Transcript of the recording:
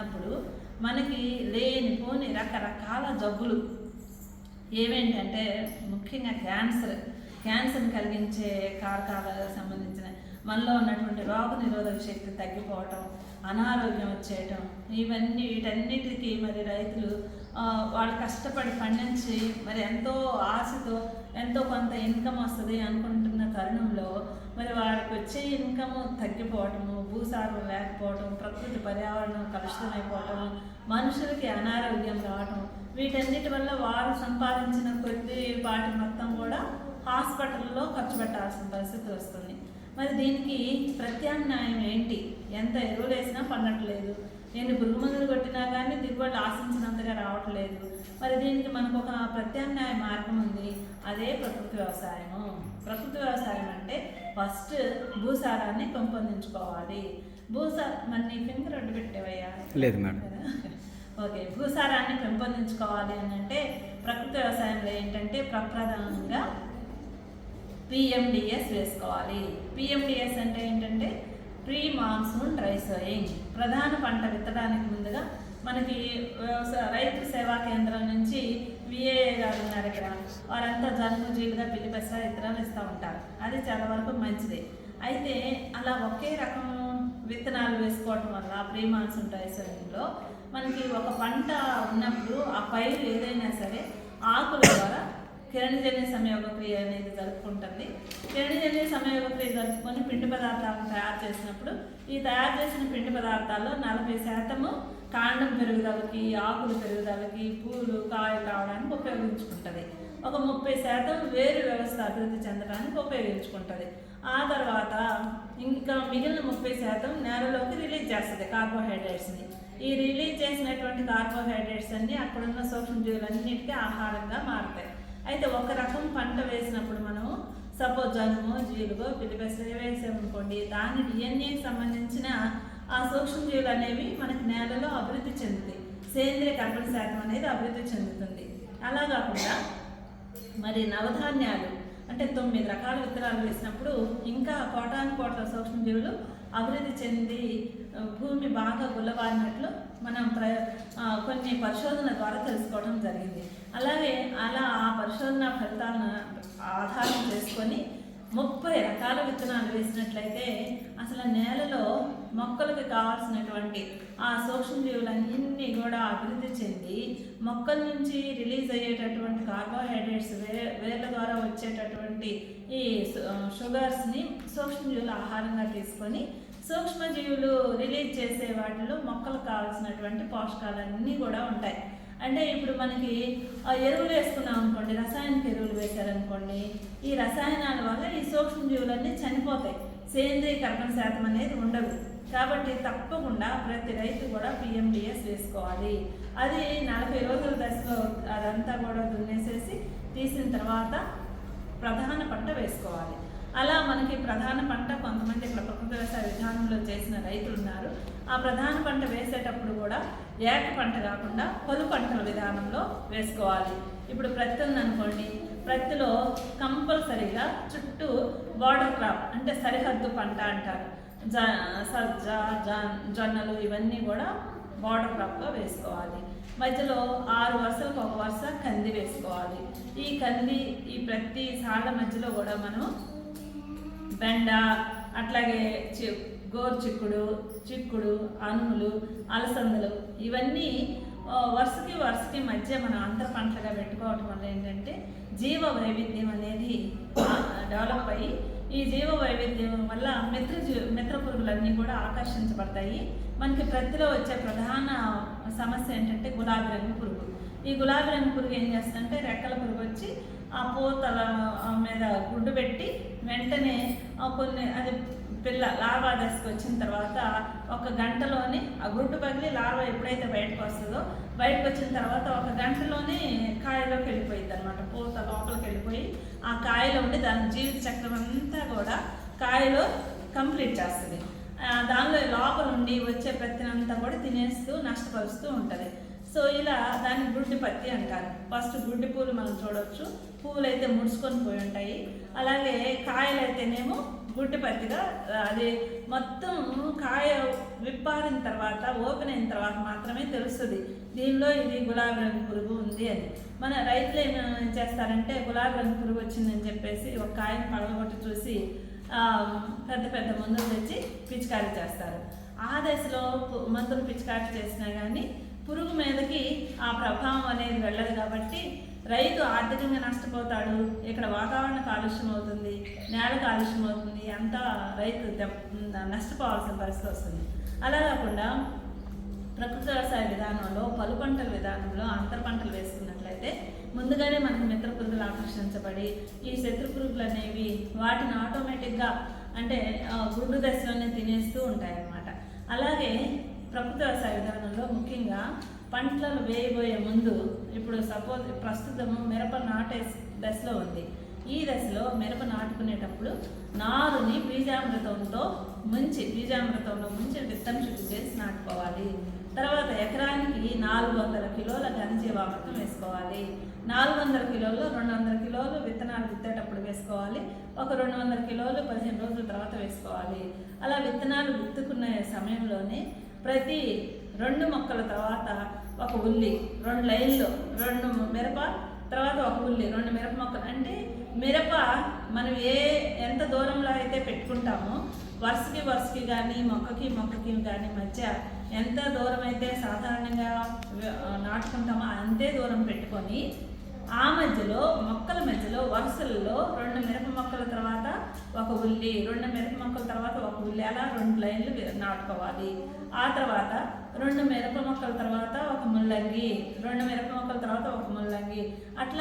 ఉన్నప్పుడు మనకి లేనిపోని రకరకాల జబ్బులు ఏమేంటంటే ముఖ్యంగా క్యాన్సర్ని కలిగించే కారకాలకు సంబంధించిన మనలో ఉన్నటువంటి రోగ నిరోధక శక్తి తగ్గిపోవటం, అనారోగ్యం వచ్చేయటం, వీటన్నిటికీ మరి రైతులు వాళ్ళు కష్టపడి పండించి మరి ఎంతో ఆశతో ఎంతో కొంత ఇన్కమ్ వస్తుంది అనుకుంటున్న తరుణంలో మరి వారికి వచ్చే ఇన్కమ్ తగ్గిపోవటము, భూసారం లేకపోవటం, ప్రకృతి పర్యావరణం కలుషితమైపోవటం, మనుషులకి అనారోగ్యం రావటం, వీటన్నిటి వల్ల వారు సంపాదించిన కొద్దిపాటి మొత్తం కూడా హాస్పిటల్లో ఖర్చు పెట్టాల్సిన పరిస్థితి వస్తుంది. మరి దీనికి ప్రత్యామ్నాయం ఏంటి? ఎంత ఎరువులు వేసినా పండట్లేదు, ఎన్ని పురుగు మందులు కొట్టినా కానీ దిగుబడులు ఆశించినంతగా రావట్లేదు. మరి దీనికి మనకు ఒక ప్రత్యామ్నాయ మార్గం ఉంది, అదే ప్రకృతి వ్యవసాయము. ప్రకృతి వ్యవసాయం అంటే ఫస్ట్ భూసారాన్ని పెంపొందించుకోవాలి. మరి నీ ఫింగర్ అడ్డు పెట్టేవయ్యా? లేదు మేడం. ఓకే, భూసారాన్ని పెంపొందించుకోవాలి అని అంటే ప్రకృతి వ్యవసాయంలో ఏంటంటే ప్రప్రధానంగా PMDS వేసుకోవాలి. PMDS అంటే ఏంటంటే ప్రీ మాన్సూన్ డ్రై సోయింగ్. ప్రధాన పంట విత్తడానికి ముందుగా మనకి రైతు సేవా కేంద్రం నుంచి VAA గారు ఉన్నారు ఇక్కడ, వారంతా జనుము జీలుగా పిల్లి పెసర విత్తనాలు ఇస్తూ ఉంటారు. అది చాలా వరకు మంచిదే. అయితే అలా ఒకే రకం విత్తనాలు వేసుకోవటం వల్ల ప్రీ మాన్సూన్ డ్రై సోయింగ్లో మనకి ఒక పంట ఉన్నప్పుడు ఆ పైరు ఏదైనా సరే ఆకుల ద్వారా కిరణజన్య సంయోగ క్రియ అనేది జరుపుకుంటుంది. కిరణజన్య సంయోగ క్రియ జరుపుకొని పిండి పదార్థాలను తయారు చేసినప్పుడు ఈ తయారు చేసిన పిండి పదార్థాల్లో 40% కాండం పెరుగుదలకి, ఆకులు పెరుగుదలకి, పూలు కాయలు రావడానికి ఉపయోగించుకుంటుంది. ఒక 30% వేరు వ్యవస్థ అభివృద్ధి చెందడానికి ఉపయోగించుకుంటుంది. ఆ తర్వాత ఇంకా మిగిలిన 30% నేలలోకి రిలీజ్ చేస్తుంది కార్బోహైడ్రేట్స్ని. ఈ రిలీజ్ చేసినటువంటి కార్బోహైడ్రేట్స్ అన్నీ అక్కడున్న సూక్ష్మజీవులన్నిటికీ ఆహారంగా మారుతాయి. అయితే ఒక రకం పంట వేసినప్పుడు మనం సపోజ్ జనుము జీలుగో పిల్లి పెసర వేసామనుకోండి, దాని DNAకి సంబంధించిన ఆ సూక్ష్మజీవులు అనేవి మనకి నేలలో అభివృద్ధి చెందుతాయి, సేంద్రియ కర్బన శాతం అనేది అభివృద్ధి చెందుతుంది. అలా కాకుండా మరి నవధాన్యాలు అంటే 9 రకాల విత్తనాలు వేసినప్పుడు ఇంకా కోటానుకోట్ల సూక్ష్మజీవులు అభివృద్ధి చెంది భూమి బాగా గుల్లబారినట్లు మనం కొన్ని పరిశోధన ద్వారా తెలుసుకోవడం జరిగింది. అలాగే ఆ పరిశోధన ఫలితాలను ఆధారం చేసుకొని 30 రకాల విత్తనాలు వేసినట్లయితే అసలు నేలలో మొక్కలకు కావాల్సినటువంటి ఆ సూక్ష్మజీవులన్నీ కూడా అభివృద్ధి చెంది మొక్కల నుంచి రిలీజ్ అయ్యేటటువంటి కార్బోహైడ్రేట్స్ వేర్ల ద్వారా వచ్చేటటువంటి ఈ షుగర్స్ని సూక్ష్మజీవులు ఆహారంగా తీసుకొని సూక్ష్మజీవులు రిలీజ్ చేసే వాటిలో మొక్కలకు కావాల్సినటువంటి పోషకాలన్నీ కూడా ఉంటాయి. అంటే ఇప్పుడు మనకి ఎరువులు వేసుకున్నాం అనుకోండి, రసాయనిక ఎరువులు వేశారనుకోండి, ఈ రసాయనాల వల్ల ఈ సూక్ష్మజీవులన్నీ చనిపోతాయి, సేంద్రియ కర్బన శాతం అనేది ఉండదు. కాబట్టి తప్పకుండా ప్రతి రైతు కూడా PMDS వేసుకోవాలి. అది 40 రోజుల దశలో అదంతా కూడా దున్నేసేసి తీసిన తర్వాత ప్రధాన పంట వేసుకోవాలి. అలా మనకి ప్రధాన పంట కొంతమంది ఇక్కడ ప్రకృతి వ్యవసాయ విధానంలో చేసిన రైతులు ఉన్నారు. ఆ ప్రధాన పంట వేసేటప్పుడు కూడా ఏక పంట కాకుండా పలు పంటల విధానంలో వేసుకోవాలి. ఇప్పుడు ప్రత్తి ఉందనుకోండి, ప్రత్తిలో కంపల్సరీగా చుట్టూ బార్డర్ క్రాప్ అంటే సరిహద్దు పంట అంటారు, సజ్జ జొన్నలు ఇవన్నీ కూడా బార్డర్ క్రాప్గా వేసుకోవాలి. మధ్యలో 6 వరుసలకు ఒక వరుస కంది వేసుకోవాలి. ఈ ప్రతి సాళ్ళ మధ్యలో కూడా మనం బెండ, అట్లాగే గోరు చిక్కుడు, అనుములు, అలసందలు ఇవన్నీ వరుసకి మధ్య మనం అంతర పంటలుగా పెట్టుకోవటం వల్ల ఏంటంటే జీవ వైవిధ్యం అనేది డెవలప్ అయ్యి ఈ జీవ వైవిధ్యం వల్ల మిత్ర పురుగులన్నీ కూడా ఆకర్షించబడతాయి. మనకి ప్రతిలో వచ్చే ప్రధాన సమస్య ఏంటంటే గులాబీ రంగు పురుగు. ఈ గులాబీ రంగు పురుగు ఏం చేస్తుందంటే రెక్కల పురుగు వచ్చి ఆ పూతల మీద గుడ్డు పెట్టి వెంటనే అది పిల్ల లార్వా దశకు వచ్చిన తర్వాత 1 గంటలోనే ఆ గుడ్డు పగిలి లార్వా ఎప్పుడైతే బయటకు వస్తుందో బయటకు వచ్చిన తర్వాత 1 గంటలోనే కాయలోకి వెళ్ళిపోయింది అనమాట. పూత లోపలికి వెళ్ళిపోయి ఆ కాయలో ఉండి దాని జీవిత చక్రం అంతా కూడా కాయలో కంప్లీట్ చేస్తుంది. దానిలో లోపల నుండి వచ్చే ప్రతినంతా కూడా తినేస్తూ నష్టపరుస్తూ ఉంటుంది. సో ఇలా దాన్ని గుడ్డి పత్తి అంటారు. ఫస్ట్ గుడ్డి పూలు మనం చూడవచ్చు, పువ్వులు అయితే ముడుచుకొని పోయి ఉంటాయి, అలాగే కాయలు అయితేనేమో గుడ్డి పత్తిగా అది మొత్తం కాయ విప్పారిన తర్వాత ఓపెన్ అయిన తర్వాత మాత్రమే తెలుస్తుంది దీనిలో ఇది గులాబీ రంగు పురుగు ఉంది అని. మన రైతులు ఏం చేస్తారంటే గులాబీ రంగు పురుగు వచ్చిందని చెప్పేసి ఒక కాయను పగలగొట్టి చూసి పెద్ద పెద్ద మందులు తెచ్చి పిచికారీ చేస్తారు. ఆ దశలో మందులు పిచికారీ చేసినా కానీ పురుగు మీదకి ఆ ప్రభావం అనేది వెళ్ళదు కాబట్టి రైతు ఆర్థికంగా నష్టపోతాడు. ఇక్కడ వాతావరణ కాలుష్యం అవుతుంది, నేల కాలుష్యం అవుతుంది, అంతా రైతు నష్టపోవాల్సిన పరిస్థితి వస్తుంది. అలా కాకుండా ప్రకృతి వ్యవసాయ విధానంలో పలు పంటల విధానంలో అంతర పంటలు వేసుకున్నట్లయితే ముందుగానే మనకు మిత్ర పురుగులు ఆకర్షించబడి ఈ శత్రు పురుగులు అనేవి వాటిని ఆటోమేటిక్గా అంటే గుడ్డు దశలోనే తినేస్తూ ఉంటాయన్నమాట. అలాగే ప్రకృతి వ్యవసాయ విధానంలో ముఖ్యంగా పంటలు వేయబోయే ముందు ఇప్పుడు సపోజ్ ప్రస్తుతము మిరప నాటే దశలో ఉంది. ఈ దశలో మిరప నాటుకునేటప్పుడు నారుని బీజామృతంలో ముంచి విత్తన శుద్ధి చేసి నాటుకోవాలి. తర్వాత ఎకరానికి 400 కిలోల ఘనజీవామృతం వేసుకోవాలి. 400 కిలోలు 200 కిలోలు విత్తనాలు విత్తేటప్పుడు వేసుకోవాలి. ఒక 200 కిలోలు 15 రోజుల తర్వాత వేసుకోవాలి. అలా విత్తనాలు విత్తుకునే సమయంలోనే ప్రతి 2 మొక్కల తర్వాత ఒక ఉల్లి 2 లైన్లు 2 మిరప తర్వాత ఒక ఉల్లి 2 మిరప మొక్కలు. అంటే మిరప మనం ఎంత దూరంలో అయితే పెట్టుకుంటామో వరుసకి కానీ మొక్కకి కానీ మధ్య ఎంత దూరం అయితే సాధారణంగా నాటుకుంటామో అంతే దూరం పెట్టుకొని ఆ మధ్యలో మొక్కల మధ్యలో వరుసల్లో 2 మిరప మొక్కల తర్వాత ఒక ఉల్లి 2 మిరప మొక్కల తర్వాత ఒక ఉల్లి అలా 2 లైన్లు నాటుకోవాలి. ఆ తర్వాత 2 మిరప మొక్కల తర్వాత ఒక ముల్లంగి 2 మిరప మొక్కల తర్వాత ఒక ముల్లంగి అట్లా